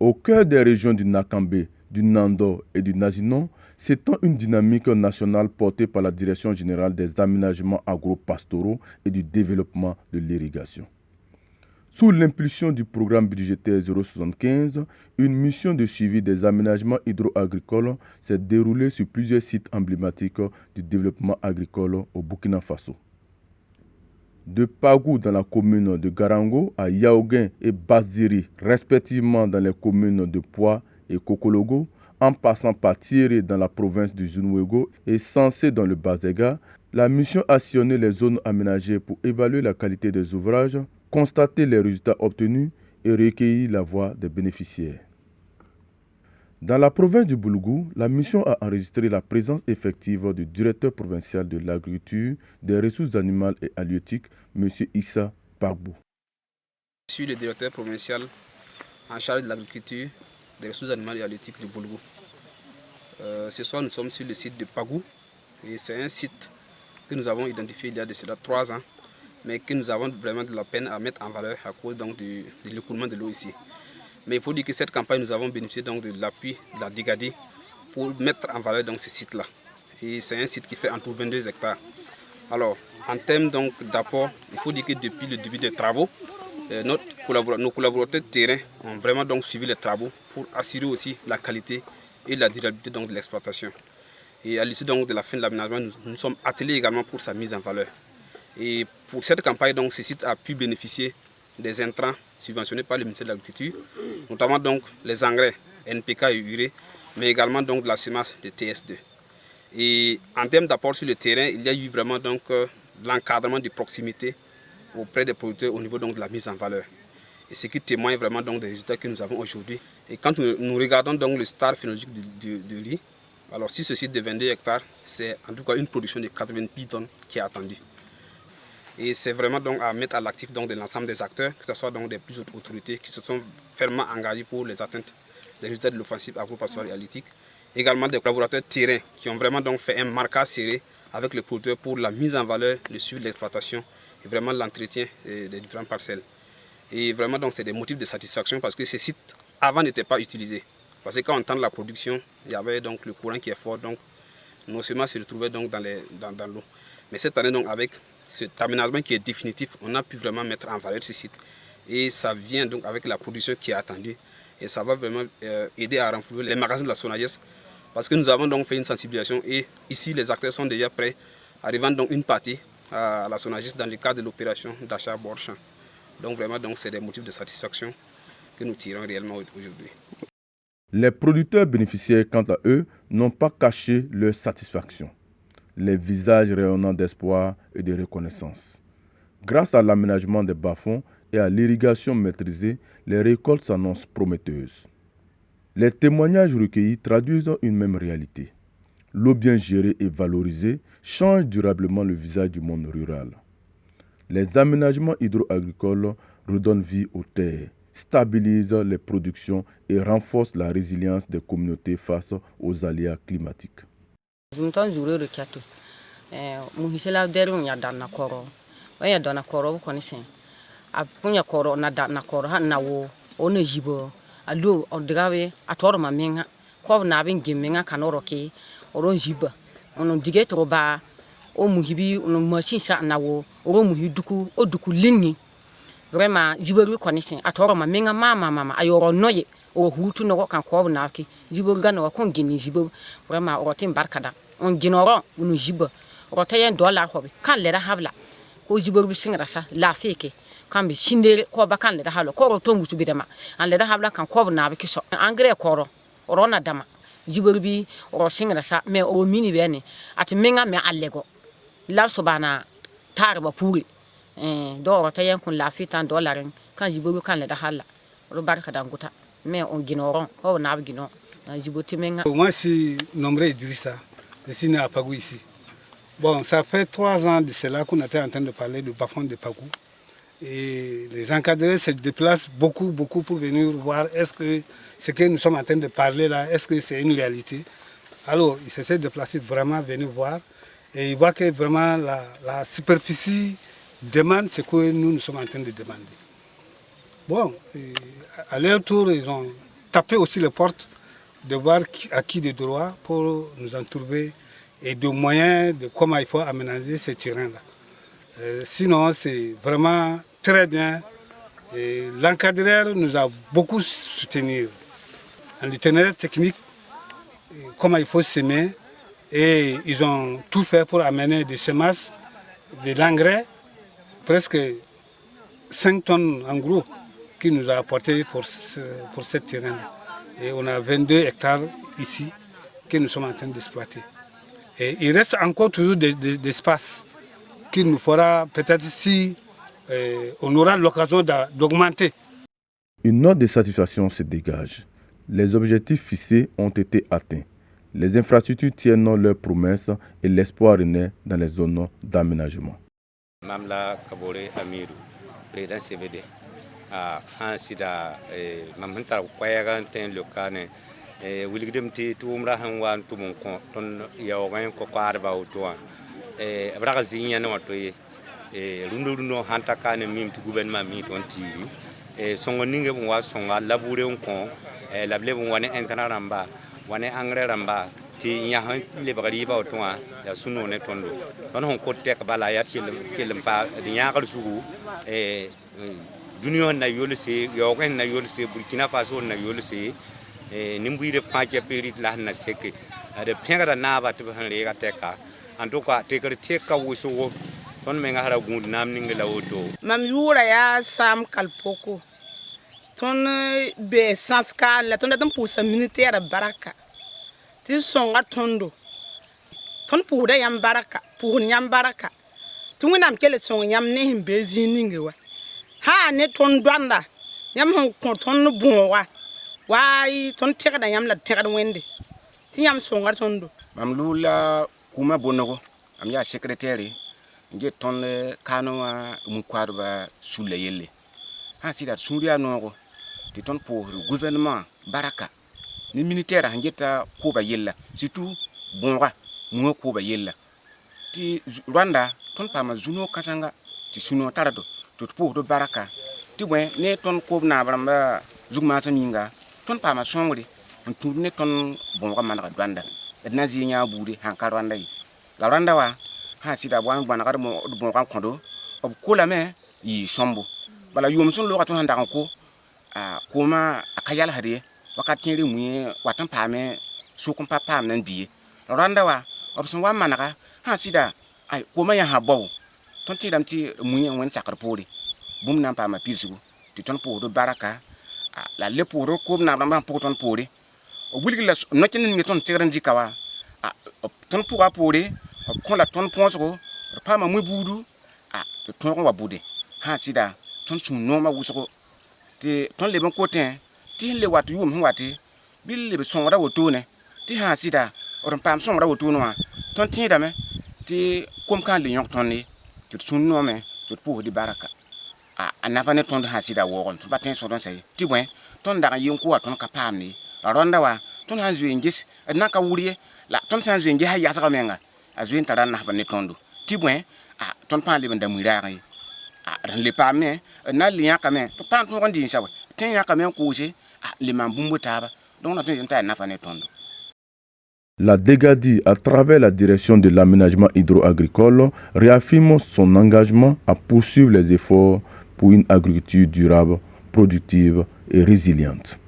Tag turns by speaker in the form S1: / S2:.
S1: Au cœur des régions du Nakambé, du Nando et du Nazinon, s'étend une dynamique nationale portée par la Direction générale des aménagements agro-pastoraux et du développement de l'irrigation. Sous l'impulsion du programme budgétaire 075, une mission de suivi des aménagements hydro-agricoles s'est déroulée sur plusieurs sites emblématiques du développement agricole au Burkina Faso. De Pagou dans la commune de Garango à Yaoguin et Baziri, respectivement dans les communes de Poix et Kokologo, en passant par Thierry dans la province du Zunwego et Sensé dans le Bazega, la mission a sillonné les zones aménagées pour évaluer la qualité des ouvrages, constater les résultats obtenus et recueillir la voix des bénéficiaires. Dans la province du Boulgour, la mission a enregistré la présence effective du directeur provincial de l'agriculture, des ressources animales et halieutiques, M. Issa Pagbou.
S2: Je suis le directeur provincial en charge de l'agriculture, des ressources animales et halieutiques du Boulgour. Ce soir, nous sommes sur le site de Pagou et c'est un site que nous avons identifié il y a de cela 3 ans, mais que nous avons vraiment de la peine à mettre en valeur à cause donc, de l'écoulement de l'eau ici. Mais il faut dire que cette campagne, nous avons bénéficié donc de l'appui de la DIGADI pour mettre en valeur donc, ce site-là. Et c'est un site qui fait en tout 22 hectares. Alors, en termes d'apport, il faut dire que depuis le début des travaux, nos collaborateurs de terrain ont vraiment donc suivi les travaux pour assurer aussi la qualité et la durabilité donc, de l'exploitation. Et à l'issue de la fin de l'aménagement, nous sommes attelés également pour sa mise en valeur. Et pour cette campagne, donc, ce site a pu bénéficier des intrants subventionnés par le ministère de l'Agriculture, notamment donc les engrais NPK et urée, mais également donc de la semence de TS2. Et en termes d'apport sur le terrain, il y a eu vraiment donc l'encadrement de proximité auprès des producteurs au niveau donc de la mise en valeur. Et ce qui témoigne vraiment donc des résultats que nous avons aujourd'hui. Et quand nous regardons donc le stade phénologique de riz, alors si ce site de 22 hectares, c'est en tout cas une production de 90 tonnes qui est attendue. Et c'est vraiment donc à mettre à l'actif de l'ensemble des acteurs, que ce soit donc des plus hautes autorités qui se sont fermement engagés pour les atteintes des résultats de l'offensive agro-pastorale et halieutique. Également des collaborateurs de terrain qui ont vraiment donc fait un marquage serré avec les producteurs pour la mise en valeur, le suivi de l'exploitation et vraiment l'entretien des différentes parcelles. Et vraiment donc c'est des motifs de satisfaction parce que ces sites avant n'étaient pas utilisés. Parce que quand on tend la production, il y avait donc le courant qui est fort, donc nos semences se retrouvaient donc dans l'eau. Mais cette année donc avec cet aménagement qui est définitif, on a pu vraiment mettre en valeur ce site. Et ça vient donc avec la production qui est attendue. Et ça va vraiment aider à renflouer les magasins de la SONAGES. Parce que nous avons donc fait une sensibilisation et ici les acteurs sont déjà prêts à revendre donc une partie à la SONAGES dans le cadre de l'opération d'achat bord champ. Donc vraiment c'est des motifs de satisfaction que nous tirons réellement aujourd'hui.
S1: Les producteurs bénéficiaires, quant à eux, n'ont pas caché leur satisfaction. Les visages rayonnants d'espoir et de reconnaissance. Grâce à l'aménagement des bas-fonds et à l'irrigation maîtrisée, les récoltes s'annoncent prometteuses. Les témoignages recueillis traduisent une même réalité. L'eau bien gérée et valorisée change durablement le visage du monde rural. Les aménagements hydro-agricoles redonnent vie aux terres, stabilisent les productions et renforcent la résilience des communautés face aux aléas climatiques.
S3: Alo odrawe ator ma menga ko na bin gemenga kanoro ke oron jiba onon dige troba o muhibi onon machine sa nawo o muhiduku o duku lingi vraiment jibaru connaissant ator ma menga mama ayoro noye o hutu no kan ko na ke jibaru gano ko geni jibaru vraiment o tin barkada on ginoro unu jiba o tayen dollar hobe kan lera habla ko jibaru bi singra sa la feke kan bi sindere ko ba kan le da halo ko to ngusu bi dama an le da habla kan ko na bi kiso engrais ko ro na dama jiborbi ro singra sa me o mini bene at menga me allego la so bana tar ba puri do ro tayen kun la fitan dollarin kan jiborbi kan le da hala ro barka danguta me on ginoron ko na bi gino jiboti menga.
S4: Moi je suis nommé Idrissa, je suis né à Pagou ici. Bon, ça fait 3 ans de cela qu'on était en train de parler du bas-fond de Pagou. Et les encadrés se déplacent beaucoup pour venir voir est-ce que ce que nous sommes en train de parler là, est-ce que c'est une réalité. Alors, ils se sont déplacés vraiment venir voir et ils voient que vraiment la superficie demande ce que nous sommes en train de demander. Bon, à leur tour, ils ont taper aussi les portes, de voir à qui de droit pour nous en trouver et de moyens de comment il faut aménager ces terrains-là. Sinon, c'est vraiment très bien. L'encadreur nous a beaucoup soutenu. L'itinéraire technique, comment il faut semer, et ils ont tout fait pour amener des semences, de l'engrais, presque 5 tonnes en gros, qui nous a apporté pour ce terrain. Et on a 22 hectares ici que nous sommes en train d'exploiter. Et il reste encore toujours d'espace qu'il nous fera peut-être si on aura l'occasion d'augmenter.
S1: Une note de satisfaction se dégage. Les objectifs fixés ont été atteints. Les infrastructures tiennent leurs promesses et l'espoir renaît dans les zones d'aménagement.
S5: Mamla Kabore Amirou, président CVD. Hansida Mamanta Kwayagan Ten Lokane, William T. Tumra Hanwan Tumunko, Ton Yawan Kokarba Utuan, Brazilian Notoy, Runduno Hantakan and Mim to Gouvernement Meet on TV, Songoninga was Songa, Labure Unkon, Lablevon one Encanaramba. Wane angre ramba ti nyahan le bagari ba otwa ya sunu ne tondo don hon ko tek bala ya kelem pa di nyakal sugu dunion na yolse yogen na yolse Burkina Faso na yolse nimbu de paje perit la na seke de penga na ba te han le ga teka antoka tekar teka wuso ton menga hara gund nam ninga oto
S6: mam yura ya sam kalpoko ton be sanska la ton dan pusa militaire baraka ti songa tondo ton puda yam baraka puhun yam baraka tunginam kele songa yam ne himbe zininge wa ha ne ton dwanda yam hon kon ton bonwa wai ton pegda yam la pegda wende ti yam songa tondo
S7: mam lula kuma bonogo am ya secrétaire nge ton kano mu kwadba sulle yelle ha sida suria nogo ti ton pour gouvernement baraka ni militaire hangeta ko ba yella surtout bonwa mu ko ba yella ti Rwanda ton pa ma juno kasanga ti suno tarado to pour do baraka ti bwen ne ton ko na bramba zugma saminga ton pa ma songri on tourne ton bonwa man Rwanda edna zinya buudi hanka Rwanda yi la Rwanda wa ha sida bwan banaga mo bonwa kondo ob ko la me yi sombo bala yom sun lo ka ton handa ko kuma akayal hade wakati ri mu watan pame sukun papa nan biye Rwanda wa obson wa managa ha sida ai kuma ya habo ton ti dam ti mu wen sakar pori bum nan pama pisu ti ton po do baraka la le poro ko na bamba po ton pori o bulgi la no tin ni ton tigran jikawa ton po ga pori ko la ton ponso pama mu budu to ton wa bude ha sida ton sun no ma wuso ti ton le bon kotin ti le watu yum wati bil le songra woto ne ti ha sida or pam songra woto no ton ti dame ti kom kan le yok ton ni ti sun no me to pour di baraka anafa ne ton ha sida wo gon to batin so don say ti bwen ton daga yin ko ton ka pam ni Rwanda wa ton ha zuin gis na ka wuriye la ton san zuin ge ha ya sa menga azuin taran na fa ne tondo ti bwen ton pa le ben da muira ri le pa me na liya ka me to pa ton ndi sawe tin ya ka me ko je le mambumbo taba donc on a ta na fa ne tondo.
S1: La DEGADI, à travers la direction de l'aménagement hydro-agricole, réaffirme son engagement à poursuivre les efforts pour une agriculture durable, productive et résiliente.